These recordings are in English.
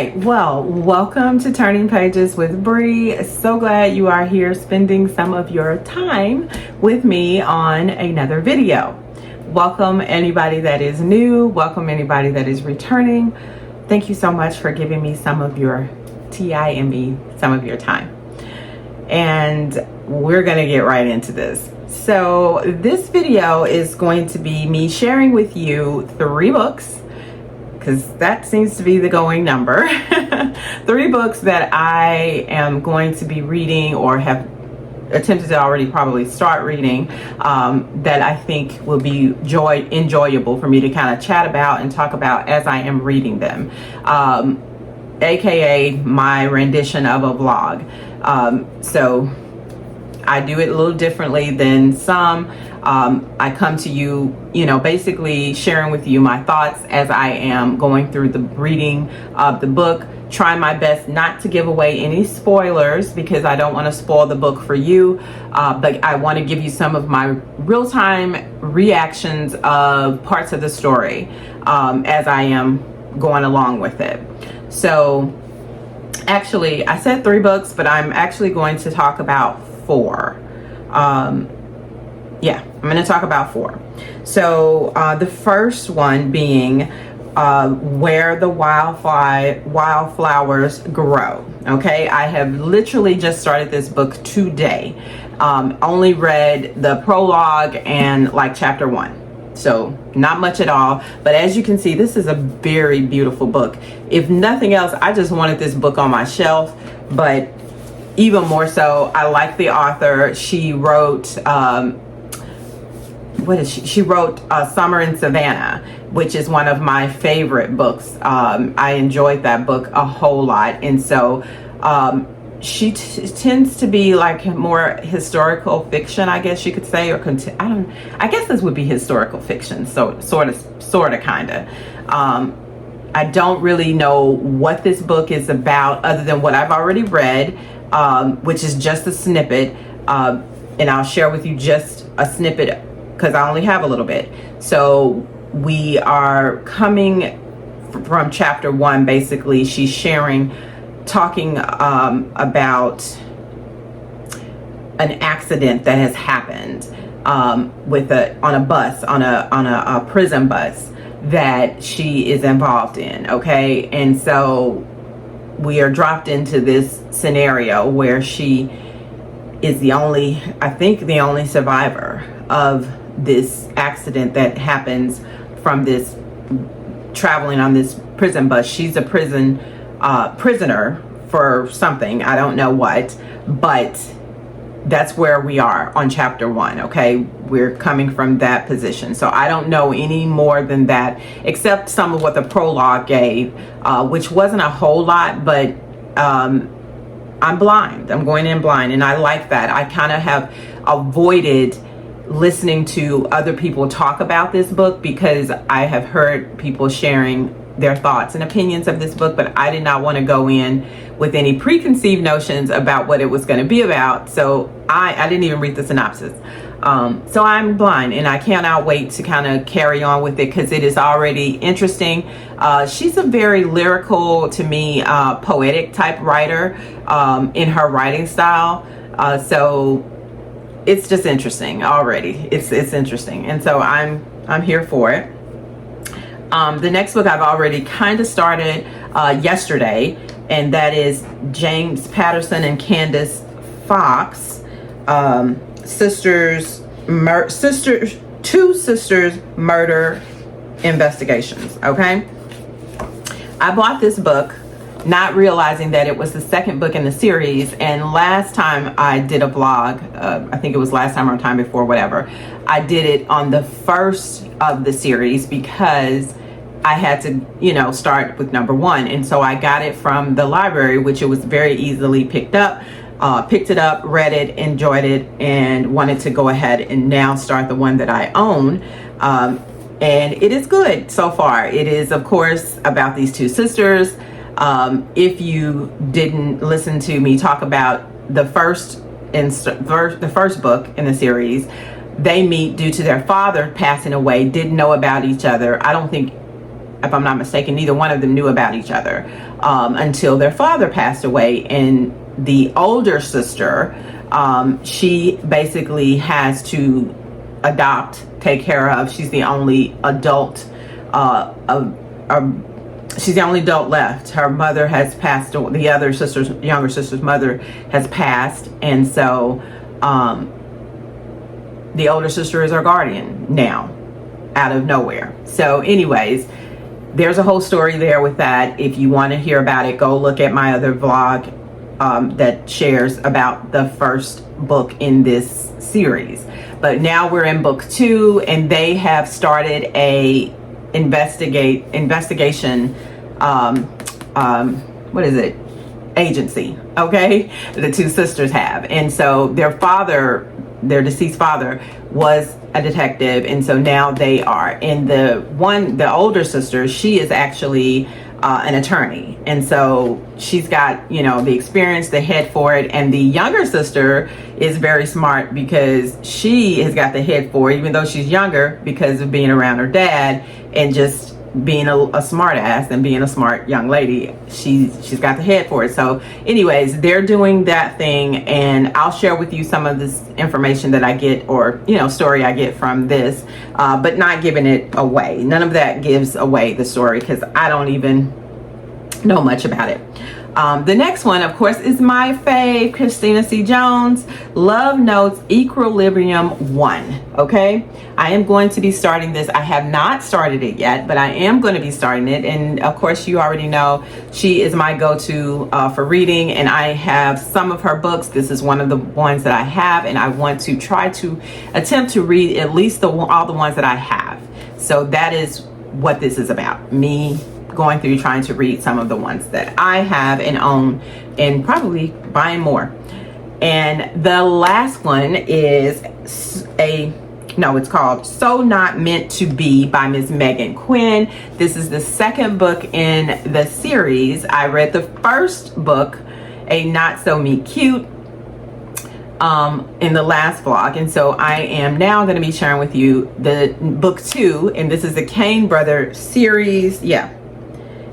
right, well, welcome to Turning Pages with Bree. So glad you are here spending some of your time with me on another video. Welcome anybody that is new, welcome anybody that is returning. Thank you so much for giving me some of your some of your time. And we're gonna get right into this. So this video is going to be me sharing with you 3 books, because that seems to be the going number. 3 books that I am going to be reading or have attempted to already probably start reading, that I think will be enjoyable for me to kind of chat about and talk about as I am reading them, aka my rendition of a vlog. So I do it a little differently than some. I come to you, basically sharing with you my thoughts as I am going through the reading of the book, trying my best not to give away any spoilers because I don't want to spoil the book for you, but I want to give you some of my real-time reactions of parts of the story as I am going along with it. So actually, I said 3 books, but I'm actually going to talk about 4. I'm going to talk about 4. So the first one being Where the Wildflowers Grow. Okay, I have literally just started this book today. Only read the prologue and like chapter 1. So not much at all. But as you can see, this is a very beautiful book. If nothing else, I just wanted this book on my shelf. But even more so, I like the author. She wrote... She wrote Summer in Savannah, which is one of my favorite books. I enjoyed that book a whole lot. And so she tends to be like more historical fiction, I guess you could say, or I guess this would be historical fiction. So sort of, kind of. I don't really know what this book is about other than what I've already read, which is just a snippet. And I'll share with you just a snippet because I only have a little bit. So we are coming from chapter 1. Basically, she's talking about an accident that has happened on a prison bus that she is involved in. Okay, and so we are dropped into this scenario where she is the only survivor of this accident that happens from this traveling on this prison bus. She's a prisoner for something, I don't know what, but that's where we are on chapter 1. Okay, we're coming from that position, so I don't know any more than that except some of what the prologue gave, which wasn't a whole lot, but I'm blind. I'm going in blind, and I like that. I kind of have avoided listening to other people talk about this book because I have heard people sharing their thoughts and opinions of this book, but I did not want to go in with any preconceived notions about what it was going to be about. So I didn't even read the synopsis. So I'm blind, and I cannot wait to kind of carry on with it because it is already interesting. She's a very lyrical, to me, poetic type writer in her writing style. So it's just interesting already. It's interesting, and so I'm here for it. The next book I've already kind of started yesterday, and that is James Patterson and Candace Fox, Two Sisters Murder Investigations. Okay, I bought this book not realizing that it was the second book in the series. And last time I did a vlog, I think it was last time or time before, whatever, I did it on the first of the series because I had to, start with number 1. And so I got it from the library, which it was very easily picked it up, read it, enjoyed it, and wanted to go ahead and now start the one that I own. And it is good so far. It is, of course, about these 2 sisters. If you didn't listen to me talk about the first book in the series, they meet due to their father passing away, didn't know about each other. I if I'm not mistaken, neither one of them knew about each other until their father passed away. And the older sister, she basically has to adopt, take care of. She's the only adult she's the only adult left. Her mother has passed. The other sister's, younger sister's mother has passed, and so the older sister is her guardian now, out of nowhere. So anyways, there's a whole story there with that. If you want to hear about it, go look at my other vlog that shares about the first book in this series. But now we're in book 2, and they have started a investigation what is it, agency, okay, the two sisters have. And so their father, their deceased father, was a detective, and so now they are. And the older sister, she is actually an attorney, and so she's got, you know, the experience, the head for it. And the younger sister is very smart because she has got the head for it, even though she's younger, because of being around her dad and just being a smart ass and being a smart young lady. She's got the head for it. So anyways, they're doing that thing, and I'll share with you some of this information that I get, or, you know, story I get from this, but not giving it away. None of that gives away the story, because I don't even know much about it. The next one, of course, is my fave, Christina C. Jones, Love Notes Equilibrium 1. Okay, I am going to be starting this. I have not started it yet, but I am going to be starting it. And of course, you already know she is my go-to for reading, and I have some of her books. This is one of the ones that I have, and I want to try to attempt to read at least all the ones that I have. So that is what this is about, me going through trying to read some of the ones that I have and own, and probably buying more. And the last one is it's called So Not Meant to Be by Ms. Megan Quinn. This is the second book in the series. I read the first book, A Not So Meet Cute, in the last vlog, and so I am now going to be sharing with you the book 2, and this is the Kane Brother series.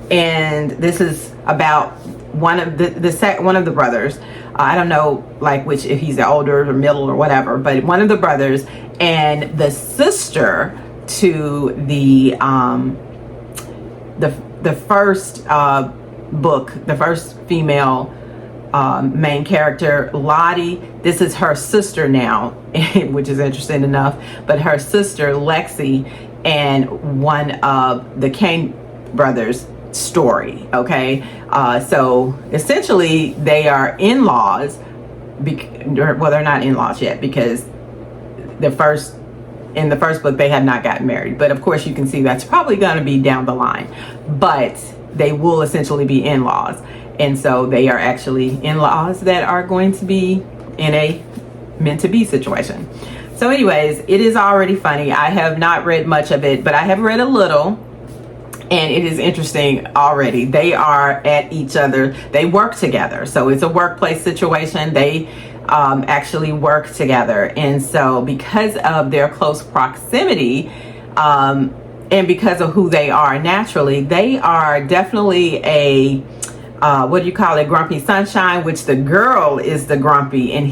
And this is about one of the brothers. I don't know, like, which, if he's the older or middle or whatever, but one of the brothers, and the sister to the first book, the first female main character, Lottie. This is her sister now, which is interesting enough. But her sister Lexi, and one of the Kane brothers story. Okay, so essentially they are in-laws, well, they're not in-laws yet, because in the first book they have not gotten married, but of course you can see that's probably going to be down the line, but they will essentially be in-laws. And so they are actually in-laws that are going to be in a meant to be situation. So anyways, it is already funny. I have not read much of it, but I have read a little, and it is interesting already. They are at each other. They work together. So it's a workplace situation. They actually work together. And so because of their close proximity, and because of who they are naturally, they are definitely a, grumpy sunshine, which the girl is the grumpy. And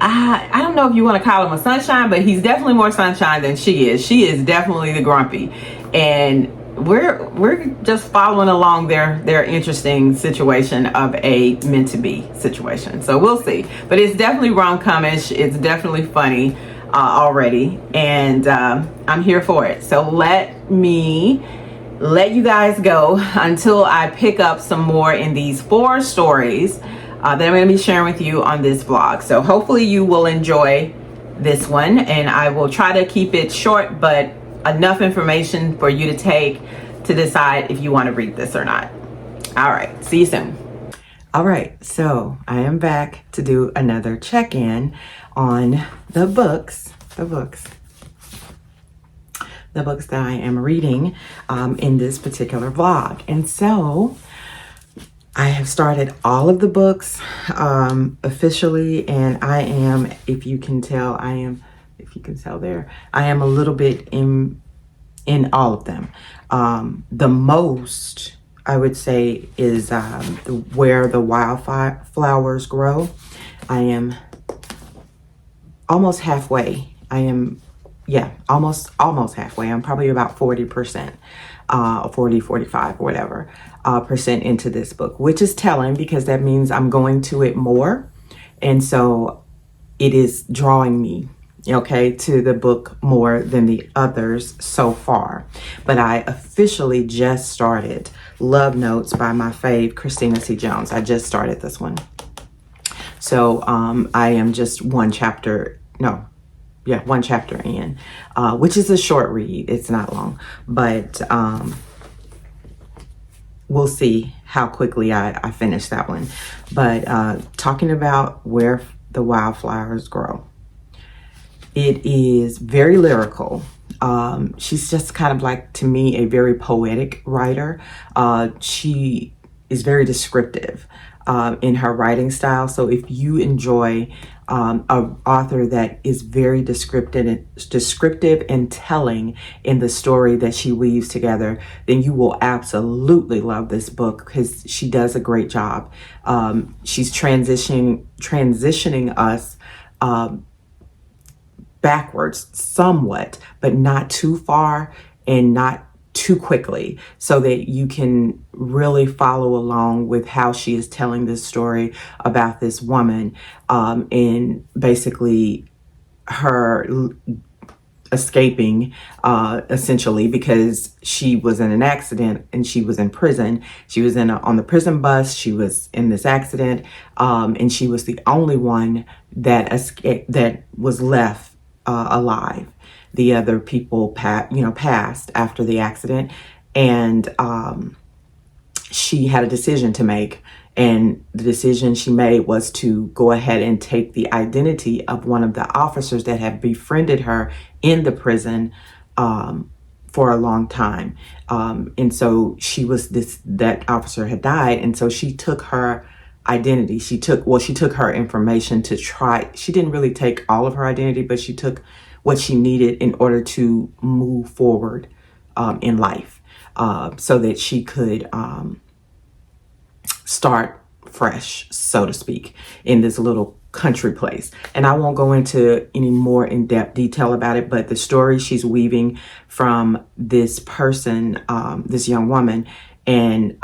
I don't know if you want to call him a sunshine, but he's definitely more sunshine than she is. She is definitely the grumpy. And we're just following along their interesting situation of a meant to be situation. So we'll see. But it's definitely rom-comish. It's definitely funny already. And I'm here for it. So let me let you guys go until I pick up some more in these 4 stories that I'm going to be sharing with you on this vlog. So hopefully you will enjoy this one, and I will try to keep it short, but enough information for you to take to decide if you want to read this or not. All right, see you soon. All right, so I am back to do another check-in on the books that I am reading in this particular vlog. And so I have started all of the books officially, and I am, if you can tell there, I am a little bit in all of them. The most, I would say, is Where the Wildflowers Grow. I am almost halfway. Almost halfway. I'm probably about 40%, 40, 45, whatever, percent into this book, which is telling because that means I'm going to it more. And so it is drawing me, okay, to the book more than the others so far. But I officially just started Love Notes by my fave, Christina C. Jones. I just started this one. So I am just one chapter in, which is a short read. It's not long, but we'll see how quickly I finish that one. But talking about Where the Wildflowers Grow. It is very lyrical. She's just kind of like, to me, a very poetic writer. She is very descriptive in her writing style. So if you enjoy an author that is very descriptive and telling in the story that she weaves together, then you will absolutely love this book because she does a great job. She's transitioning us backwards somewhat, but not too far and not too quickly, so that you can really follow along with how she is telling this story about this woman, and basically her escaping, essentially, because she was in an accident and she was in prison. She was on the prison bus. She was in this accident, and she was the only one that escaped, that was left alive. The other people passed after the accident, and she had a decision to make. And the decision she made was to go ahead and take the identity of one of the officers that had befriended her in the prison for a long time. And so that officer had died. And so she took her identity. She took her information to try. She didn't really take all of her identity, but she took what she needed in order to move forward in life, so that she could start fresh, so to speak, in this little country place. And I won't go into any more in-depth detail about it, but the story she's weaving from this person, this young woman, and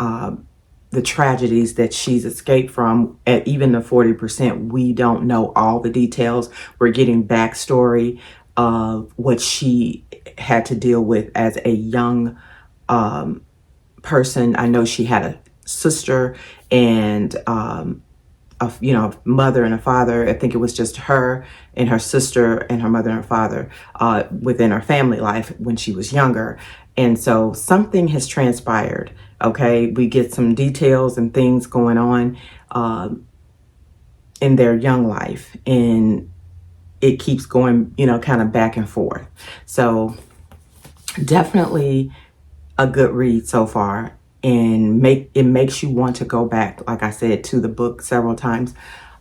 the tragedies that she's escaped from, at even the 40%, we don't know all the details. We're getting backstory of what she had to deal with as a young person. I know she had a sister and a mother and a father. I think it was just her and her sister and her mother and her father within her family life when she was younger. And so something has transpired. Okay, we get some details and things going on in their young life, and it keeps going, kind of back and forth. So definitely a good read so far, and it makes you want to go back, like I said, to the book several times,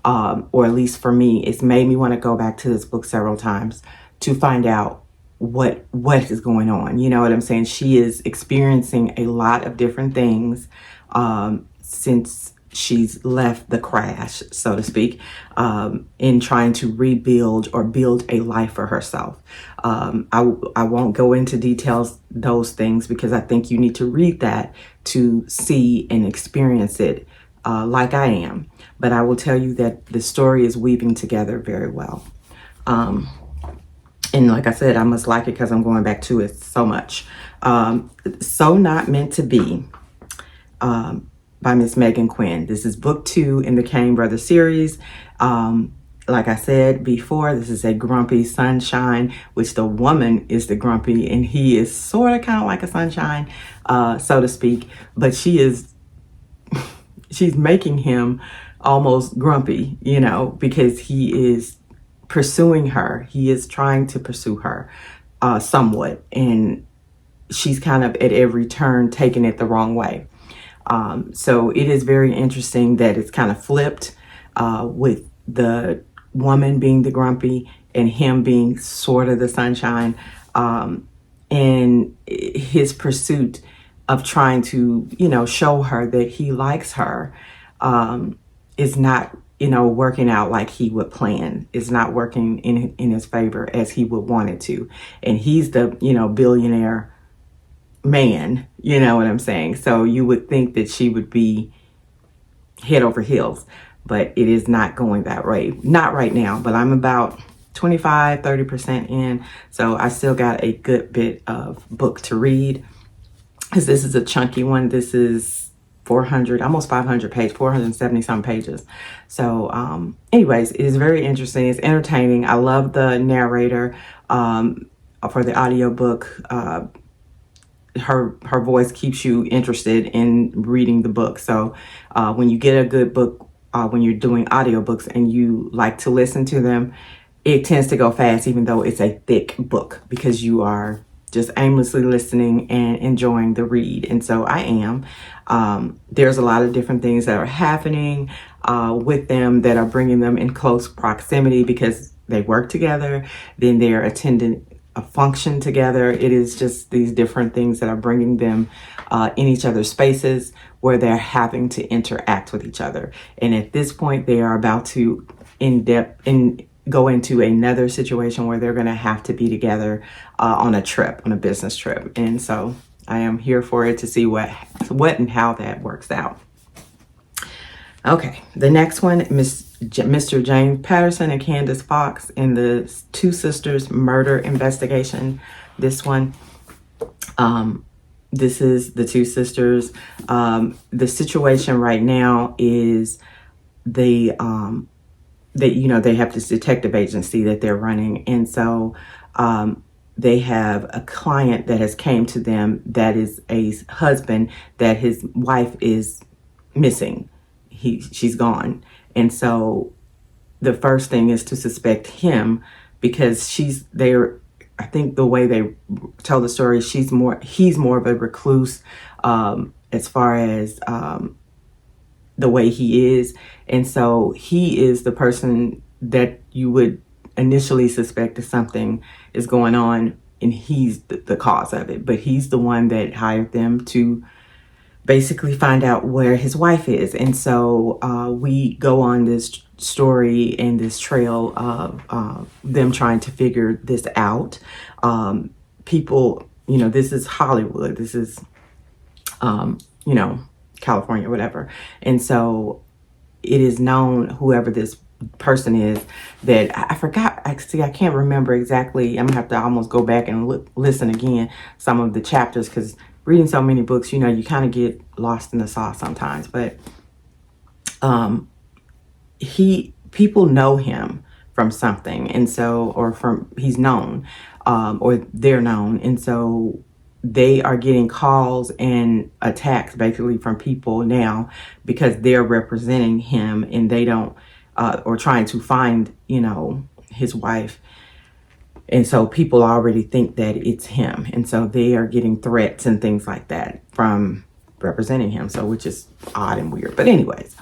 or at least for me, it's made me want to go back to this book several times to find out what is going on. You know what I'm saying? She is experiencing a lot of different things since she's left the crash, so to speak, in trying to rebuild or build a life for herself. I won't go into details, those things, because I think you need to read that to see and experience it like I am. But I will tell you that the story is weaving together very well. And like I said, I must like it because I'm going back to it so much. So Not Meant to Be, by Miss Megan Quinn. This is book 2 in the Kane Brothers series. Like I said before, this is a grumpy sunshine, which the woman is the grumpy, and he is sort of kind of like a sunshine, so to speak. But she's making him almost grumpy, because he is pursuing her. He is trying to pursue her somewhat, and she's kind of at every turn taking it the wrong way. So it is very interesting that it's kind of flipped, with the woman being the grumpy and him being sort of the sunshine. in his pursuit of trying to, show her that he likes her, is not, working out like he would plan. It's not working in his favor as he would want it to. And he's the, billionaire man, you know what I'm saying? So you would think that she would be head over heels, but it is not going that way. Not right now, but I'm about 25-30% in, so I still got a good bit of book to read, because this is a chunky one. This is 400, almost 500 page, 470 some pages. So anyways, it is very interesting. It's entertaining. I love the narrator for the audiobook. Her voice keeps you interested in reading the book. So when you get a good book, when you're doing audiobooks and you like to listen to them, it tends to go fast, even though it's a thick book, because you are just aimlessly listening and enjoying the read. And so I am. There's a lot of different things that are happening with them that are bringing them in close proximity, because they work together, then they're attending a function together. It is just these different things that are bringing them in each other's spaces where they're having to interact with each other. And at this point, they are about to go into another situation where they're going to have to be together on a business trip. And so I am here for it to see what and how that works out. Okay, the next one, Mr. James Patterson and Candace Fox in the Two Sisters murder investigation. This one, this is the Two Sisters. The situation right now is they have this detective agency that they're running, and so they have a client that has came to them that is a husband that his wife is missing. She's gone. And so the first thing is to suspect him, because I think the way they tell the story, he's more of a recluse as far as the way he is. And so he is the person that you would initially suspect that something is going on, and he's the cause of it. But he's the one that hired them to basically find out where his wife is. And so we go on this story and this trail of them trying to figure this out. People, this is Hollywood. This is, California, whatever. And so it is known, whoever this person is, that I forgot. Actually, I can't remember exactly. I'm gonna have to almost go back and listen again some of the chapters, because reading so many books, you kind of get lost in the sauce sometimes. But people know him from something, and so, or he's known, or they're known, and so they are getting calls and attacks basically from people now, because they're representing him and they don't, or trying to find, his wife. And so people already think that it's him. And so they are getting threats and things like that from representing him. So, which is odd and weird. But anyways,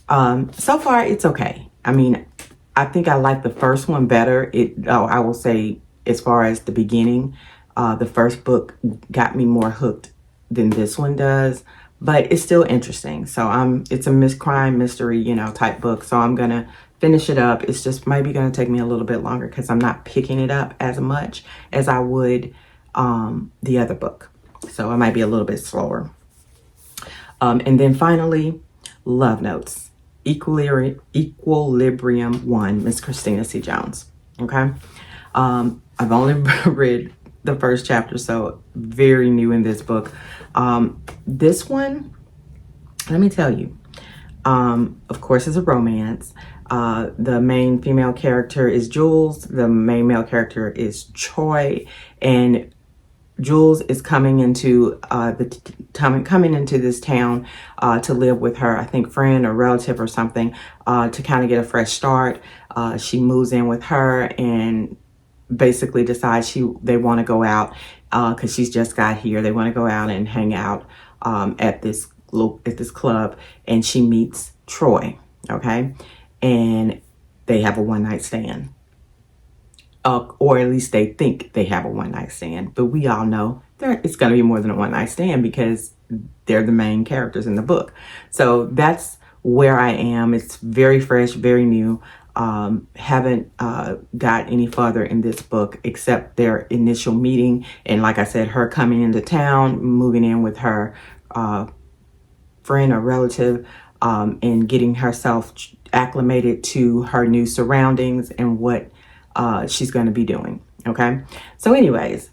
so far it's okay. I mean, I think I like the first one better. I will say, as far as the beginning, the first book got me more hooked than this one does, but it's still interesting. So it's a crime mystery, type book. So I'm going to finish it up. It's just maybe going to take me a little bit longer, because I'm not picking it up as much as I would the other book. So I might be a little bit slower. And then finally, Love Notes, Equilibrium 1, Miss Christina C. Jones. Okay. I've only read the first chapter, so very new in this book. This one, let me tell you, of course, is a romance. The main female character is Jules. The main male character is Troy, and Jules is coming into this town to live with her, I think, friend or relative or something, to kind of get a fresh start. She moves in with her and basically decides they want to go out, because she's just got here. They want to go out and hang out at this club, and she meets Troy. Okay, and they have a one-night stand. or at least they think they have a one night stand. But we all know it's going to be more than a one night stand because they're the main characters in the book. So that's where I am. It's very fresh, very new. Haven't got any further in this book except their initial meeting. And like I said, her coming into town, moving in with her friend or relative, and getting herself acclimated to her new surroundings and what she's going to be doing. Okay. So anyways,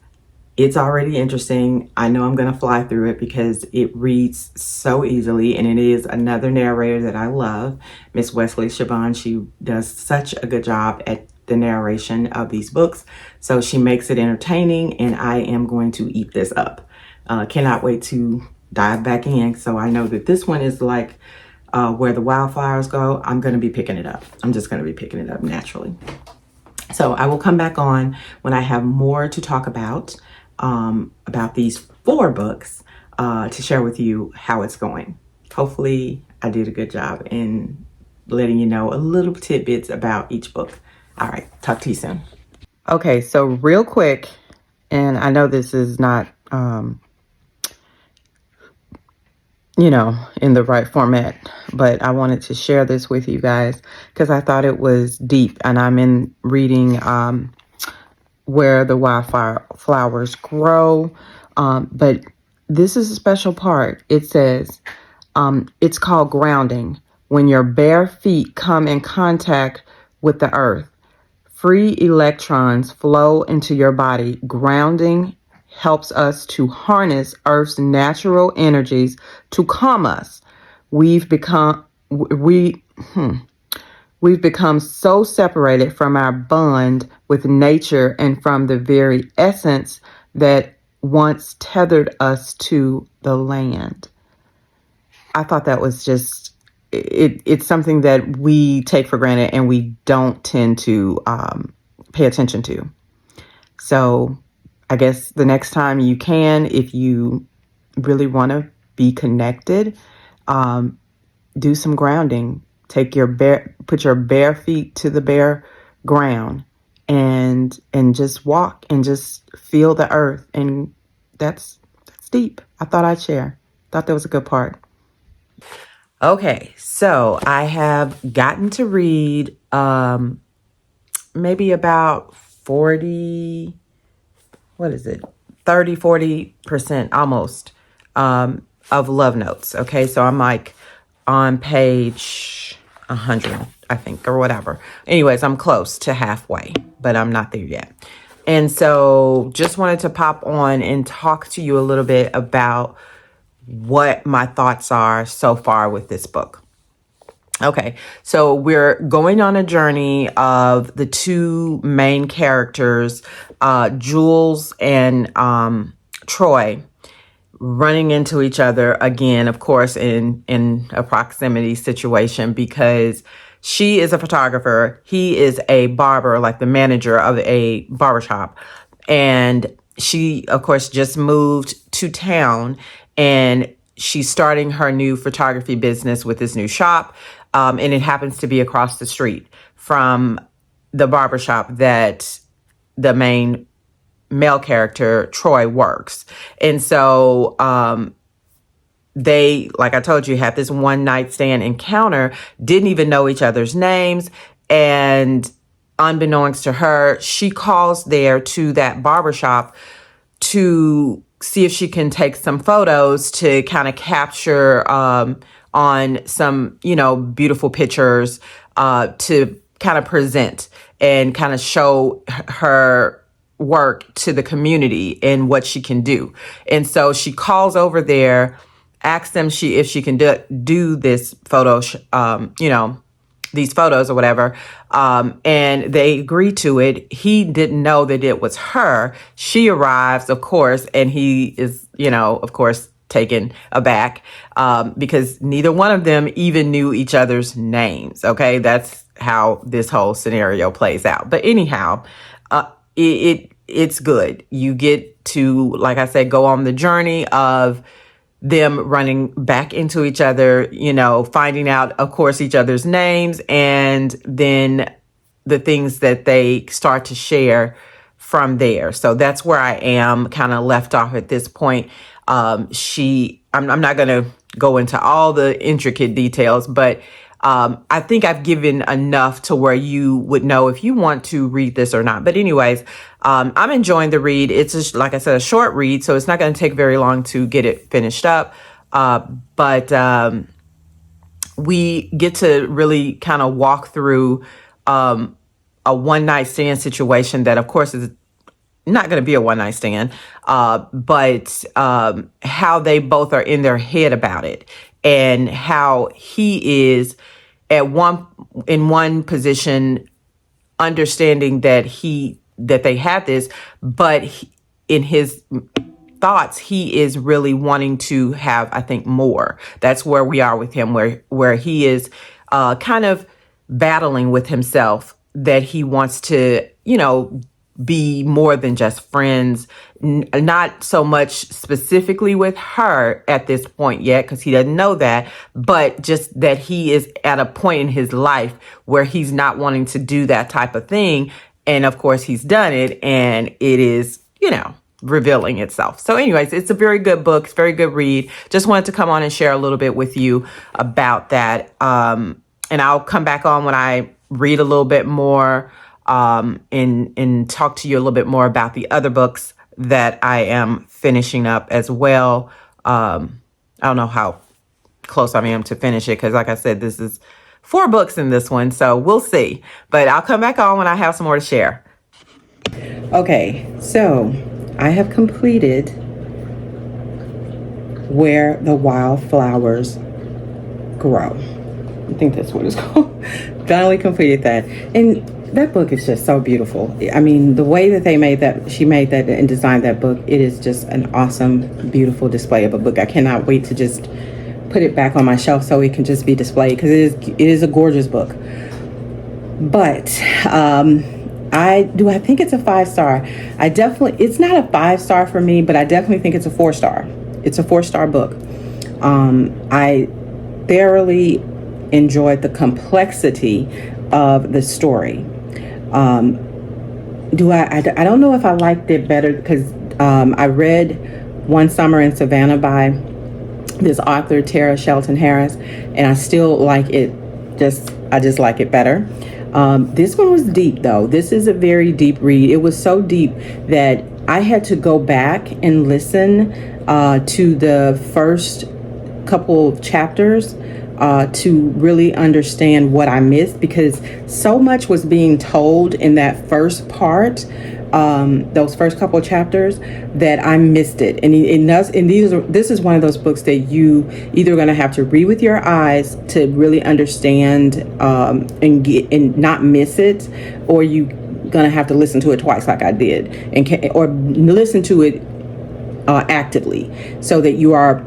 it's already interesting. I know I'm going to fly through it because it reads so easily, and it is another narrator that I love, Miss Wesley Siobhan. She does such a good job at the narration of these books. So she makes it entertaining, and I am going to eat this up. Cannot wait to dive back in. So I know that this one is like Where the Wildflowers Go. I'm going to be picking it up. I'm just going to be picking it up naturally. So I will come back on when I have more to talk about these 4 books to share with you how it's going. Hopefully I did a good job in letting you know a little tidbits about each book. All right, talk to you soon. Okay, so real quick, and I know this is not, in the right format, but I wanted to share this with you guys because I thought it was deep, and I'm in reading Where the Wildflowers Grow. But this is a special part. It says, it's called grounding. When your bare feet come in contact with the earth, free electrons flow into your body. Grounding helps us to harness Earth's natural energies to calm us. We've become so separated from our bond with nature and from the very essence that once tethered us to the land. I thought that was just, it's something that we take for granted and we don't tend to pay attention to. So I guess the next time you can, if you really want to be connected, do some grounding. Put your bare feet to the bare ground and just walk and just feel the earth. And that's deep. I thought I'd share. Thought that was a good part. Okay, so I have gotten to read maybe about 40%, 40% almost of Love Notes. Okay, so I'm like on page 100, I think, or whatever. Anyways, I'm close to halfway, but I'm not there yet. And so just wanted to pop on and talk to you a little bit about what my thoughts are so far with this book. Okay, so we're going on a journey of the 2 main characters, Jules and Troy, running into each other again, of course, in a proximity situation, because she is a photographer. He is a barber, like the manager of a barbershop. And she, of course, just moved to town, and she's starting her new photography business with this new shop. And it happens to be across the street from the barbershop that the main male character, Troy, works. And so they, like I told you, had this one night stand encounter, didn't even know each other's names. And unbeknownst to her, she calls there to that barbershop to see if she can take some photos to kind of capture on some, beautiful pictures to kind of present and kind of show her work to the community and what she can do. And so she calls over there, asks them if she can do this photo, these photos or whatever. And they agree to it. He didn't know that it was her. She arrives, of course, and he is, of course, taken aback because neither one of them even knew each other's names. Okay, that's how this whole scenario plays out. But anyhow, it's good. You get to, like I said, go on the journey of them running back into each other, finding out, of course, each other's names, and then the things that they start to share from there. So that's where I am kind of left off at this point. I'm not going to go into all the intricate details, but I think I've given enough to where you would know if you want to read this or not. But anyways, I'm enjoying the read. It's just, like I said, a short read, so it's not going to take very long to get it finished up. But we get to really kind of walk through a one night stand situation that, of course, is not going to be a one night stand, but how they both are in their head about it, and how he is in one position, understanding that they have this, but in his thoughts, he is really wanting to have, I think, more. That's where we are with him, where he is kind of battling with himself, that he wants to, be more than just friends, not so much specifically with her at this point yet, because he doesn't know that, but just that he is at a point in his life where he's not wanting to do that type of thing. And of course he's done it, and it is, revealing itself. So anyways, it's a very good book. It's a very good read. Just wanted to come on and share a little bit with you about that. And I'll come back on when I read a little bit more, and talk to you a little bit more about the other books that I am finishing up as well. I don't know how close I am to finish it, because like I said, this is 4 books in this one, so we'll see. But I'll come back on when I have some more to share. Okay, so I have completed Where the Wildflowers Grow. I think that's what it's called. Finally completed that. And that book is just so beautiful. I mean, the way that she made that and designed that book, it is just an awesome, beautiful display of a book. I cannot wait to just put it back on my shelf so it can just be displayed, because it is a gorgeous book. But I think it's a 5-star. It's not a 5-star for me, but I definitely think it's a 4-star. It's a 4-star book. I thoroughly enjoyed the complexity of the story. I don't know if I liked it better, because I read One Summer in Savannah by this author, Tara Shelton Harris, and I still like it. I just like it better. This one was deep, though. This is a very deep read. It was so deep that I had to go back and listen to the first couple chapters to really understand what I missed, because so much was being told in that first part, those first couple of chapters, that I missed it. And this is one of those books that you either going to have to read with your eyes to really understand and not miss it, or you going to have to listen to it twice like I did, or listen to it actively, so that you are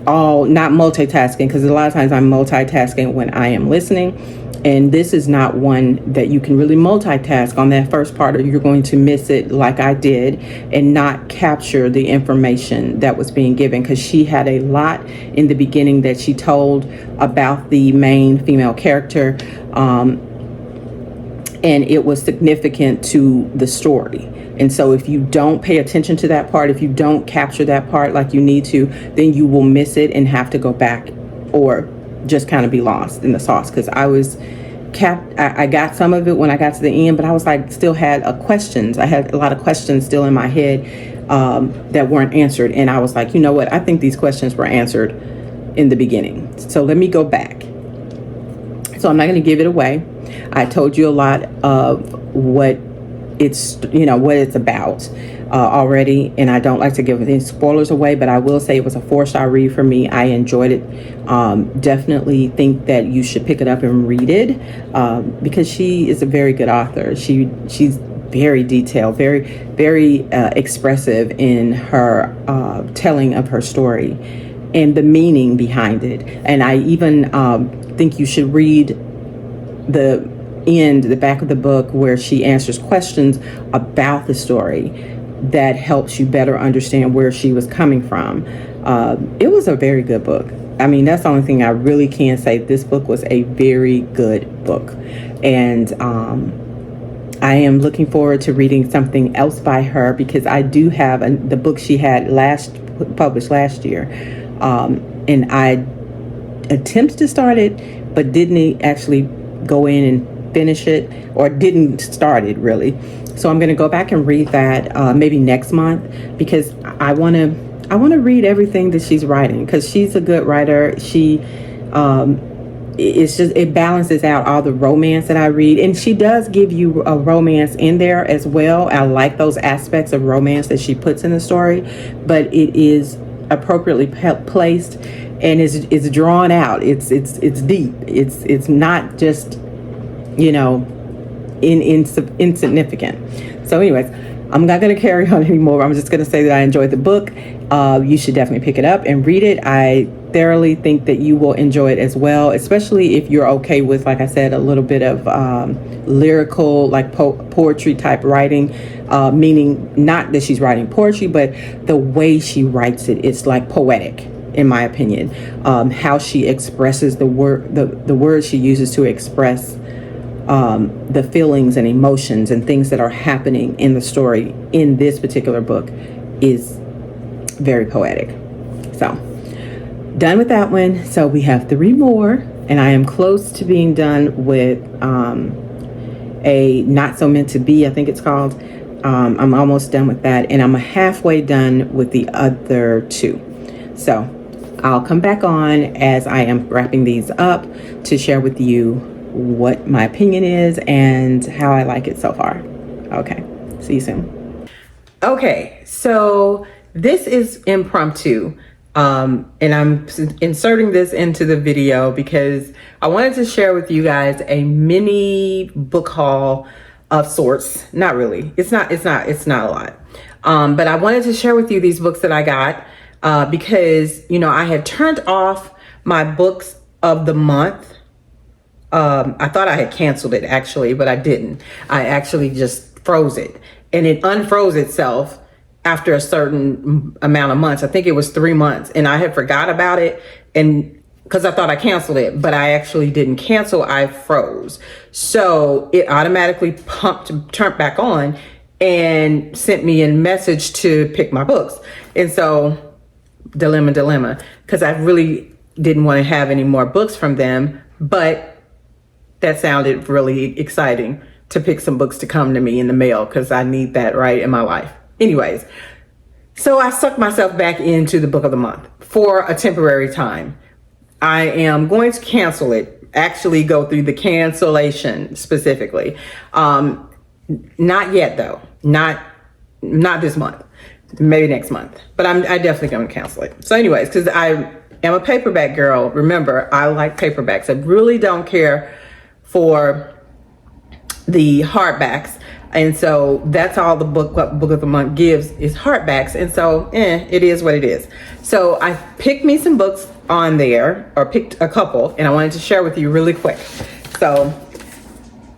all not multitasking, because a lot of times I'm multitasking when I am listening, and this is not one that you can really multitask on that first part, or you're going to miss it like I did and not capture the information that was being given, because she had a lot in the beginning that she told about the main female character, and it was significant to the story. And so if you don't pay attention to that part, if you don't capture that part like you need to, then you will miss it and have to go back, or just kind of be lost in the sauce. Because I got some of it when I got to the end, but I was like, still had questions. I had a lot of questions still in my head that weren't answered. And I was like, you know what? I think these questions were answered in the beginning. So let me go back. So I'm not going to give it away. I told you a lot of what it's about already, and I don't like to give any spoilers away, but I will say it was a 4-star read for me. I enjoyed it. Definitely think that you should pick it up and read it, because she is a very good author. She's very detailed, very, very expressive in her telling of her story and the meaning behind it. And I even think you should read the back of the book, where she answers questions about the story that helps you better understand where she was coming from. It was a very good book. I mean, that's the only thing I really can say. This book was a very good book. And I am looking forward to reading something else by her, because I do have the book she had published last year, and I attempted to start it, but didn't actually go in and finish it, or didn't start it really. So I'm going to go back and read that maybe next month, because I want to read everything that she's writing, because she's a good writer. She it balances out all the romance that I read, and she does give you a romance in there as well. I like those aspects of romance that she puts in the story, but it is appropriately placed, and it's drawn out. It's deep. It's not just, you know, insignificant. So anyways, I'm not going to carry on anymore. I'm just going to say that I enjoyed the book. You should definitely pick it up and read it. I thoroughly think that you will enjoy it as well, especially if you're okay with, like I said, a little bit of lyrical, like poetry type writing, meaning not that she's writing poetry, but the way she writes it, it's like poetic, in my opinion. How she expresses the words she uses to express the feelings and emotions and things that are happening in the story in this particular book is very poetic. So, done with that one. So we have 3 more, and I am close to being done with a Not So Meant to Be, I think it's called. I'm almost done with that, and I'm halfway done with the other 2. So I'll come back on as I am wrapping these up to share with you what my opinion is and how I like it so far. Okay, see you soon. Okay, so this is impromptu. And I'm inserting this into the video because I wanted to share with you guys a mini book haul of sorts. Not really. It's not a lot. But I wanted to share with you these books that I got because, you know, I had turned off my books of the month. I thought I had canceled it actually, but I didn't. I actually just froze it, and it unfroze itself after a certain amount of months. I think it was 3 months, and I had forgot about it, and because I thought I canceled it, but I actually didn't cancel. I froze. So it automatically turned back on and sent me a message to pick my books. And so dilemma, because I really didn't want to have any more books from them, but that sounded really exciting to pick some books to come to me in the mail, because I need that right in my life. Anyways, so I sucked myself back into the book of the month for a temporary time. I am going to cancel it, actually go through the cancellation specifically. Not yet though, not this month, maybe next month, but I definitely going to cancel it. So anyways, because I am a paperback girl. Remember, I like paperbacks. I really don't care for the hardbacks. And so that's all the book of the month gives is hardbacks. And so it is what it is. So I picked me some books on there, or picked a couple, and I wanted to share with you really quick. So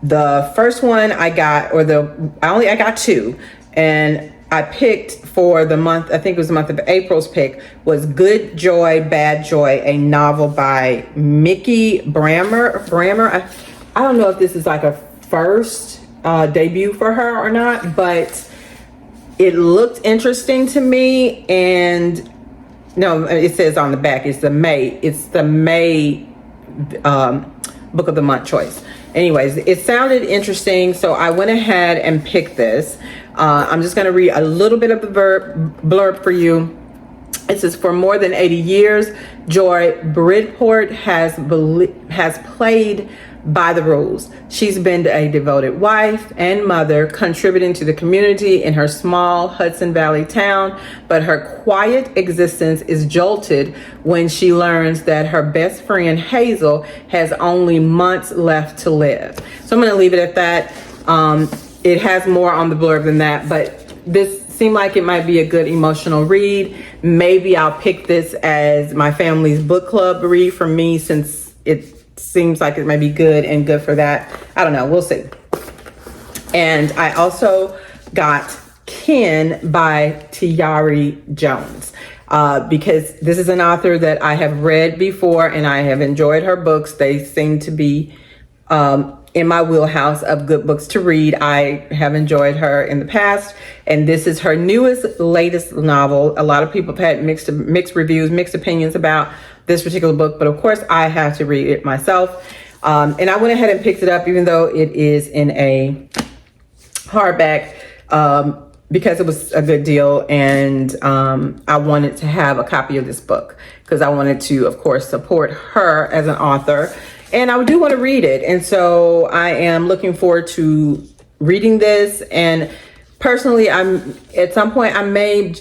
the first one I got, I got 2, and I picked for the month, I think it was the month of April's pick, was Good Joy, Bad Joy, a novel by Mickey Brammer. I don't know if this is like a first debut for her or not, but it looked interesting to me. And no, it says on the back it's the May book of the month choice. Anyways, it sounded interesting, so I went ahead and picked this. I'm just going to read a little bit of the blurb for you. It says, for more than 80 years, Joy Bridport has played by the rules. She's been a devoted wife and mother, contributing to the community in her small Hudson Valley town, but her quiet existence is jolted when she learns that her best friend Hazel has only months left to live. So I'm going to leave it at that. It has more on the blurb than that, but this seemed like it might be a good emotional read. Maybe I'll pick this as my family's book club read for me, since it seems like it might be good and good for that. I don't know. We'll see. And I also got Kin by Tayari Jones, because this is an author that I have read before and I have enjoyed her books. They seem to be in my wheelhouse of good books to read. I have enjoyed her in the past, and this is her latest novel. A lot of people have had mixed reviews, mixed opinions about this particular book, but of course I have to read it myself. And I went ahead and picked it up, even though it is in a hardback, because it was a good deal, and I wanted to have a copy of this book because I wanted to, of course, support her as an author, and I do want to read it. And so I am looking forward to reading this. And personally, at some point I may,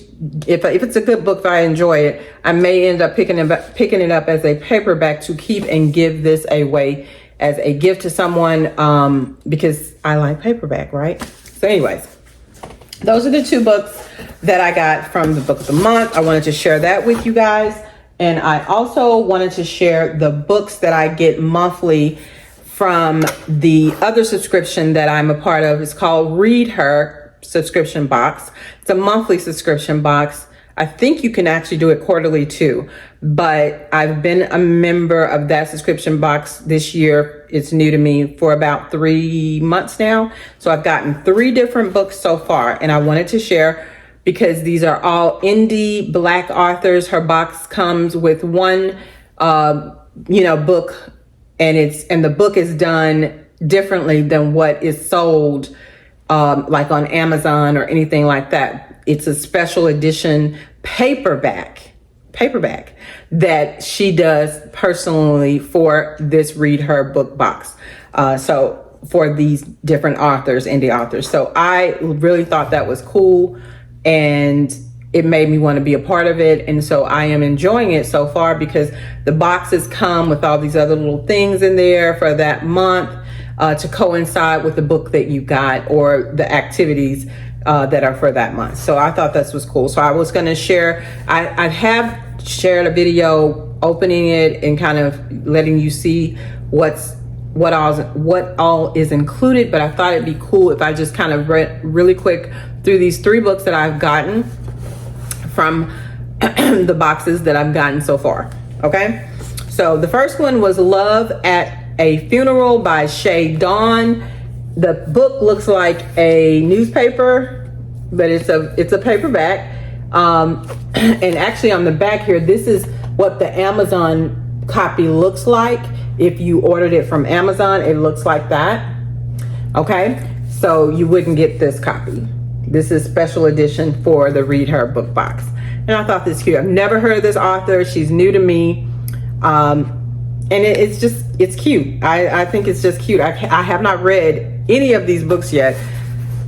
if it's a good book, if I enjoy it, I may end up picking it up as a paperback to keep and give this away as a gift to someone, because I like paperback, right? So anyways, those are the two books that I got from the book of the month. I wanted to share that with you guys. And I also wanted to share the books that I get monthly from the other subscription that I'm a part of. It's called Read Her subscription box. It's a monthly subscription box. I think you can actually do it quarterly too, but I've been a member of that subscription box this year. It's new to me for about 3 months now. So I've gotten 3 different books so far, and I wanted to share because these are all indie Black authors. Her box comes with one, book, and the book is done differently than what is sold, like on Amazon or anything like that. It's a special edition paperback that she does personally for this Read Her book box. So for these different authors, indie authors. So I really thought that was cool, and it made me want to be a part of it. And so I am enjoying it so far because the boxes come with all these other little things in there for that month, to coincide with the book that you got or the activities that are for that month. So I thought this was cool. So I was going to share, I have shared a video opening it and kind of letting you see what all is included, but I thought it'd be cool if I just kind of read really quick through these 3 books that I've gotten from the boxes that I've gotten so far. Okay, so the first one was Love at a Funeral by Shay Dawn. The book looks like a newspaper, but it's a paperback. And actually on the back here, this is what the Amazon copy looks like. If you ordered it from Amazon, it looks like that. Okay, so you wouldn't get this copy. This is special edition for the Read Her book box. And I thought this cute. I've never heard of this author. She's new to me. And it's cute. I think it's just cute. I have not read any of these books yet.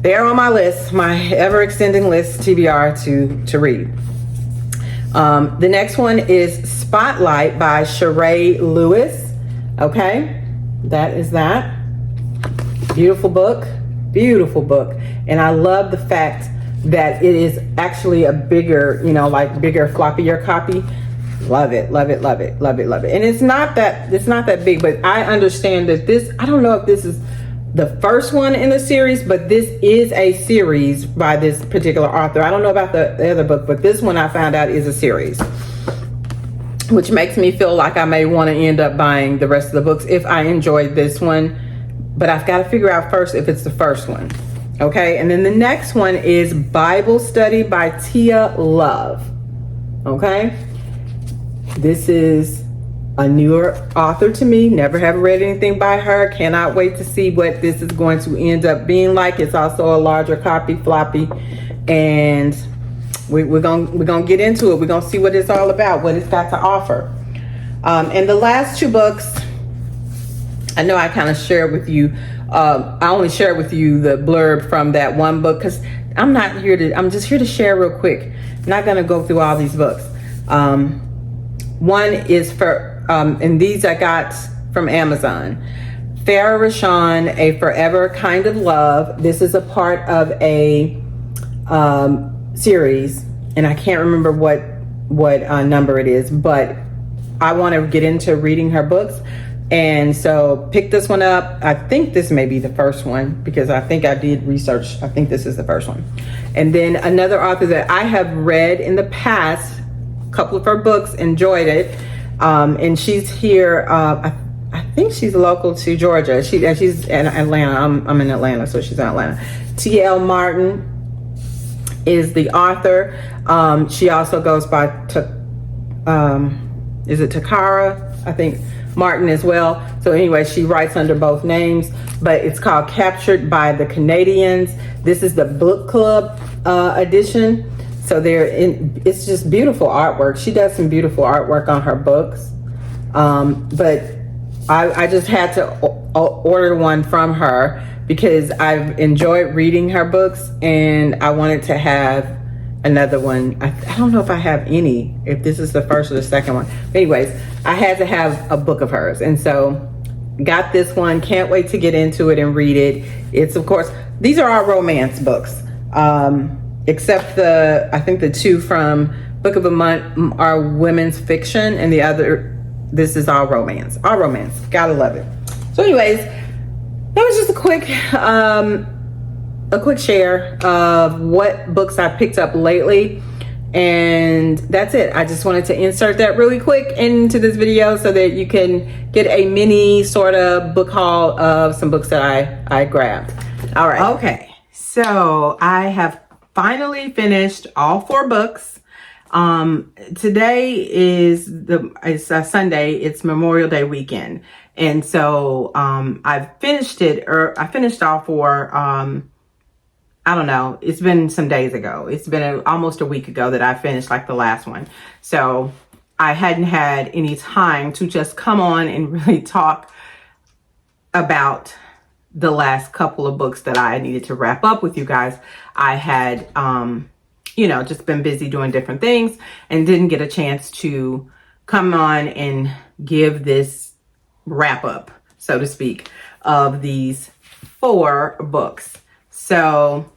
They're on my list, my ever-extending list, TBR, to read. The next one is Spotlight by Sheree Lewis. Okay, that is that. Beautiful book. And I love the fact that it is actually a bigger, bigger, floppier copy. Love it. And it's not that big, but I understand that this, I don't know if this is the first one in the series, but this is a series by this particular author. I don't know about the other book, but this one I found out is a series, which makes me feel like I may want to end up buying the rest of the books if I enjoyed this one. But I've got to figure out first if it's the first one. Okay, and then the next one is Bible Study by Tia Love. Okay, this is a newer author to me. Never have read anything by her. Cannot wait to see what this is going to end up being like. It's also a larger copy, floppy, and we're gonna get into it. We're gonna see what it's all about, what it's got to offer. And the last 2 books, I know I kind of shared with you. I only shared with you the blurb from that one book because I'm just here to share real quick. I'm not gonna go through all these books. One is for, and these I got from Amazon. Farrah Rashan, A Forever Kind of Love. This is a part of a series, and I can't remember what number it is, but I want to get into reading her books. And so pick this one up. I think this may be the first one because I think I did research. I think this is the first one. And then another author that I have read in the past, a couple of her books, enjoyed it. And she's here. I think she's local to Georgia. She's in Atlanta. I'm in Atlanta, so she's in Atlanta. T.L. Martin is the author. She also goes by is it Takara? I think Martin as well. So anyway, she writes under both names, but it's called Captured by the Canadians. This is the book club edition. So it's just beautiful artwork. She does some beautiful artwork on her books. But I just had to order one from her because I've enjoyed reading her books and I wanted to have another one. I don't know if I have any, if this is the first or the second one. But anyways, I had to have a book of hers. And so got this one. Can't wait to get into it and read it. It's, of course, these are our romance books. Except I think the two from Book of the Month are women's fiction, and the other, this is all romance. All romance. Gotta love it. So anyways, that was just a quick share of what books I picked up lately. And that's it. I just wanted to insert that really quick into this video so that you can get a mini sort of book haul of some books that I grabbed. All right. Okay. So I have finally finished all 4 books. Today is it's a Sunday. It's Memorial Day weekend. And so, I finished all 4, I don't know. It's been some days ago. It's been almost a week ago that I finished like the last one. So I hadn't had any time to just come on and really talk about the last couple of books that I needed to wrap up with you guys. I had, just been busy doing different things and didn't get a chance to come on and give this wrap up, so to speak, of these 4 books. So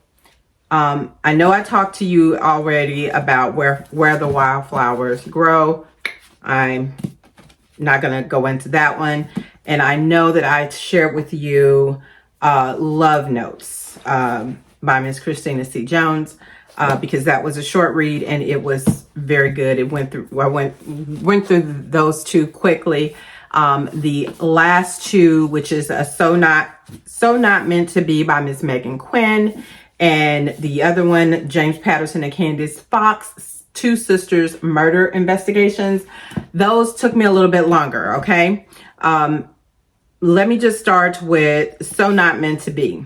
I know I talked to you already about where the wildflowers grow. I'm not going to go into that one. And I know that I shared with you Love Notes by Miss Christina C. Jones because that was a short read and it was very good. I went through those 2 quickly. The last 2, which is a So Not Meant to Be by Miss Megan Quinn, and the other one, James Patterson and Candice Fox, 2 Sisters Murder Investigations. Those took me a little bit longer, okay? Let me just start with So Not Meant to Be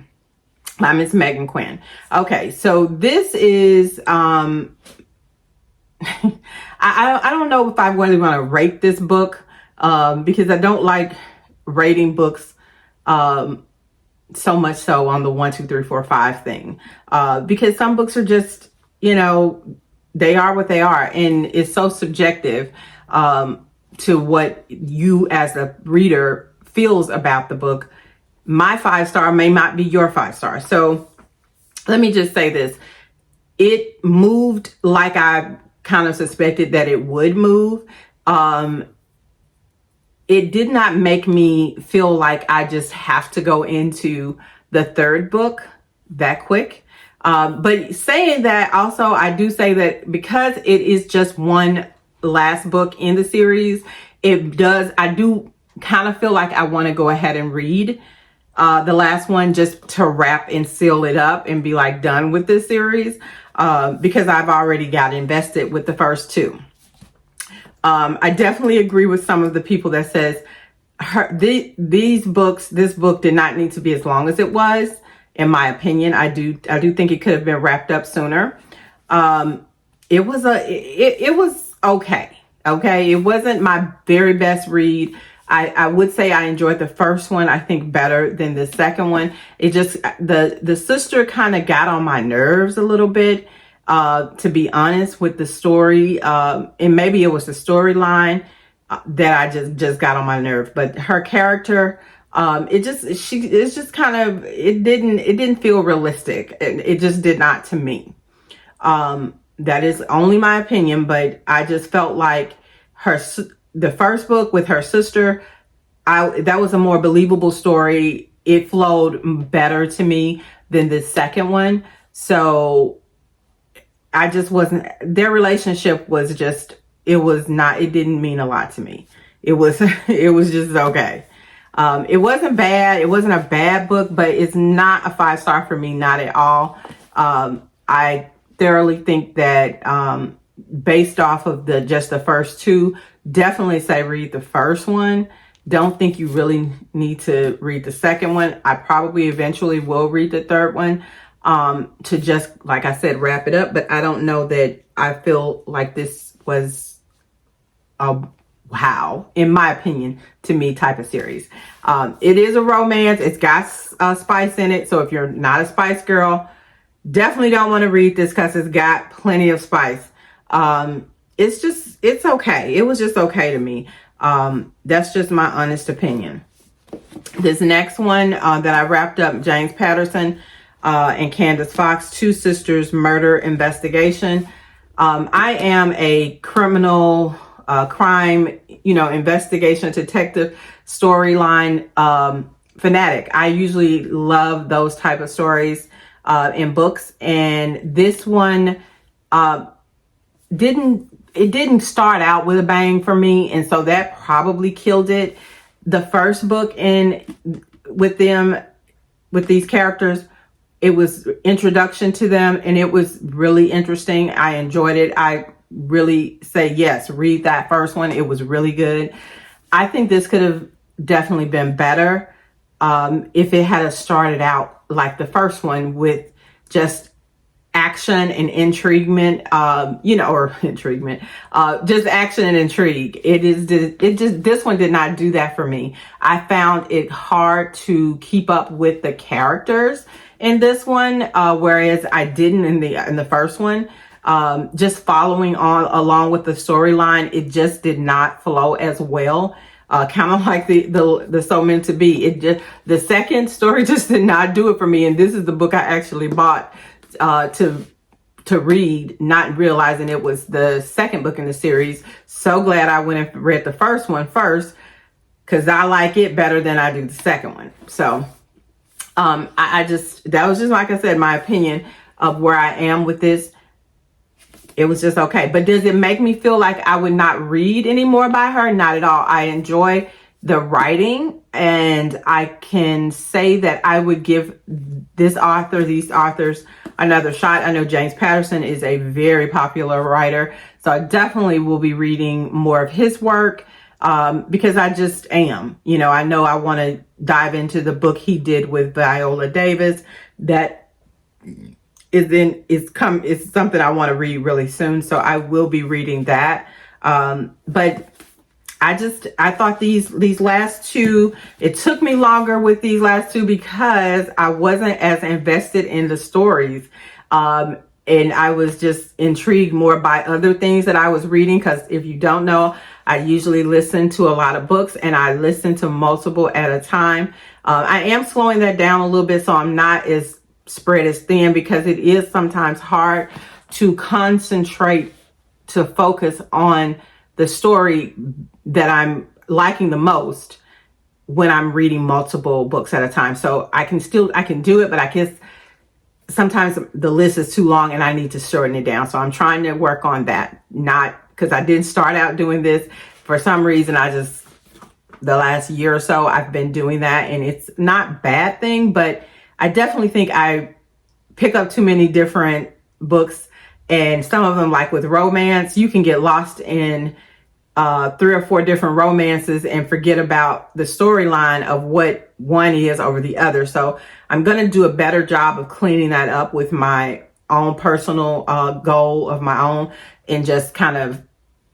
by Miss Megan Quinn. Okay, so this is, I don't know if I really want to rate this book, because I don't like rating books so much so on the 1, 2, 3, 4, 5 thing. Because some books are just, they are what they are. And it's so subjective to what you as a reader feels about the book. My 5-star may not be your 5-star. So let me just say this. It moved like I kind of suspected that it would move. It did not make me feel like I just have to go into the 3rd book that quick. But saying that, also, I do say that because it is just one last book in the series, I do kind of feel like I want to go ahead and read the last one just to wrap and seal it up and be like done with this series because I've already got invested with the first 2. I definitely agree with some of the people that says this book did not need to be as long as it was. In my opinion, I do think it could have been wrapped up sooner. It was okay. Okay. It wasn't my very best read. I would say I enjoyed the first one, I think, better than the second one. It just, the sister kind of got on my nerves a little bit. To be honest with the story, and maybe it was the storyline that I just got on my nerve, but her character, it didn't feel realistic. It just did not to me. That is only my opinion, but I just felt like the first book with her sister, that was a more believable story. It flowed better to me than the second one. So I just wasn't, their relationship was just, it didn't mean a lot to me. It was just okay. It wasn't bad. It wasn't a bad book, but it's not a 5-star for me, not at all. I thoroughly think that based off of just the first two, definitely say read the first one. Don't think you really need to read the second one. I probably eventually will read the third one to just, like I said, wrap it up. But I don't know that I feel like this was a wow, in my opinion, to me, type of series. It is a romance. It's got spice in it. So if you're not a spice girl, definitely don't want to read this because it's got plenty of spice. It's okay. It was just okay to me. That's just my honest opinion. This next one that I wrapped up, James Patterson and Candace Fox, Two Sisters Murder Investigation. I am a criminal crime, investigation detective storyline fanatic. I usually love those type of stories in books, and this one didn't start out with a bang for me, and so that probably killed it. The first book with these characters, it was introduction to them, and it was really interesting. I enjoyed it. I really say yes, read that first one. It was really good. I think this could have definitely been better if it had started out like the first one with just action and intriguement, just action and intrigue. This one did not do that for me. I found it hard to keep up with the characters in this one, whereas I didn't in the first one. Just following along with the storyline, it just did not flow as well. Kind of like the So Meant to Be. The second story just did not do it for me. And this is the book I actually bought to read, not realizing it was the second book in the series. So glad I went and read the first one first, because I like it better than I do the second one. So that was just, like I said, my opinion of where I am with this. It was just okay. But does it make me feel like I would not read anymore by her? Not at all. I enjoy the writing, and I can say that I would give these authors another shot. I know James Patterson is a very popular writer, so I definitely will be reading more of his work because I just am. I know I want to dive into the book he did with Viola Davis. That is something I want to read really soon, so I will be reading that. But I thought these last two, it took me longer with these last two because I wasn't as invested in the stories. And I was just intrigued more by other things that I was reading, because if you don't know, I usually listen to a lot of books, and I listen to multiple at a time. I am slowing that down a little bit, so I'm not as spread as thin, because it is sometimes hard to concentrate, to focus on the story that I'm liking the most when I'm reading multiple books at a time. So I can do it, but I guess sometimes the list is too long and I need to shorten it down. So I'm trying to work on that. Not because I didn't start out doing this. For some reason, the last year or so, I've been doing that, and it's not a bad thing, but I definitely think I pick up too many different books, and some of them, like with romance, you can get lost in 3 or 4 different romances and forget about the storyline of what one is over the other. So I'm going to do a better job of cleaning that up with my own personal goal of my own, and just kind of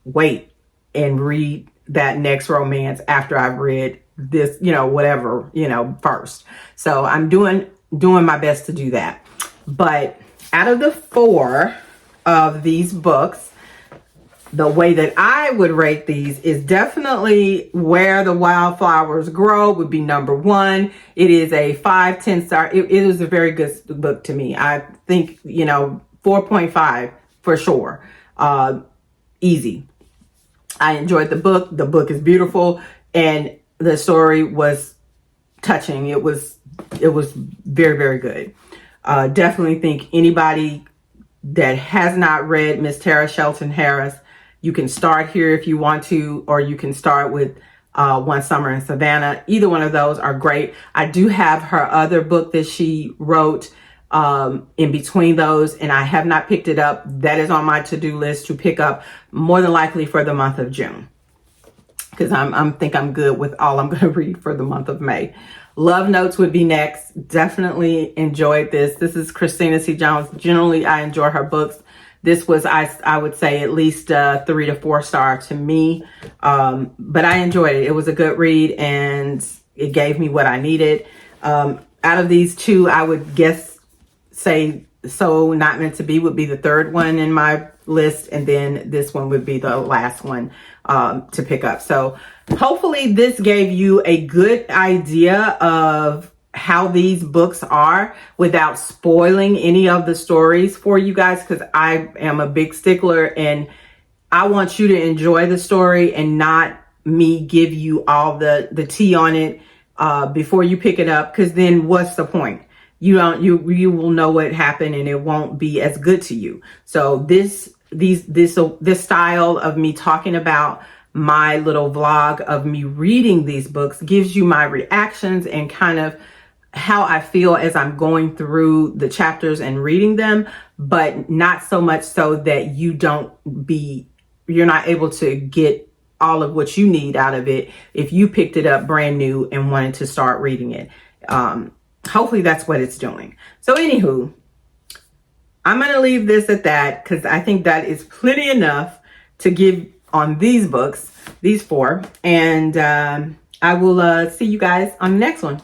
wait and read that next romance after I've read this, whatever, first. So I'm doing my best to do that. But out of the 4 of these books, the way that I would rate these is definitely Where the Wildflowers Grow would be number 1. It is a 5-10 star. It is a very good book to me. I think, 4.5 for sure. Easy. I enjoyed the book. The book is beautiful, and the story was touching. It was very, very good. Definitely think anybody that has not read Miss Tara Shelton Harris, you can start here if you want to, or you can start with One Summer in Savannah. Either one of those are great. I do have her other book that she wrote in between those, and I have not picked it up. That is on my to-do list to pick up, more than likely for the month of June, because I think I'm good with all I'm going to read for the month of May. Love Notes would be next. Definitely enjoyed this. This is Christina C. Jones. Generally, I enjoy her books. This was, I would say, at least 3 to 4 star to me. But I enjoyed it. It was a good read, and it gave me what I needed. Out of these two, I would say So Not Meant to Be would be the third one in my list, and then this one would be the last one to pick up. So hopefully this gave you a good idea of how these books are without spoiling any of the stories for you guys, because I am a big stickler and I want you to enjoy the story and not me give you all the tea on it before you pick it up, because then what's the point? You will know what happened and it won't be as good to you. So this style of me talking about my little vlog of me reading these books gives you my reactions and kind of how I feel as I'm going through the chapters and reading them, but not so much so that you're not able to get all of what you need out of it if you picked it up brand new and wanted to start reading it. Hopefully that's what it's doing. So anywho, I'm going to leave this at that, because I think that is plenty enough to give on these books, these 4. And I will see you guys on the next one.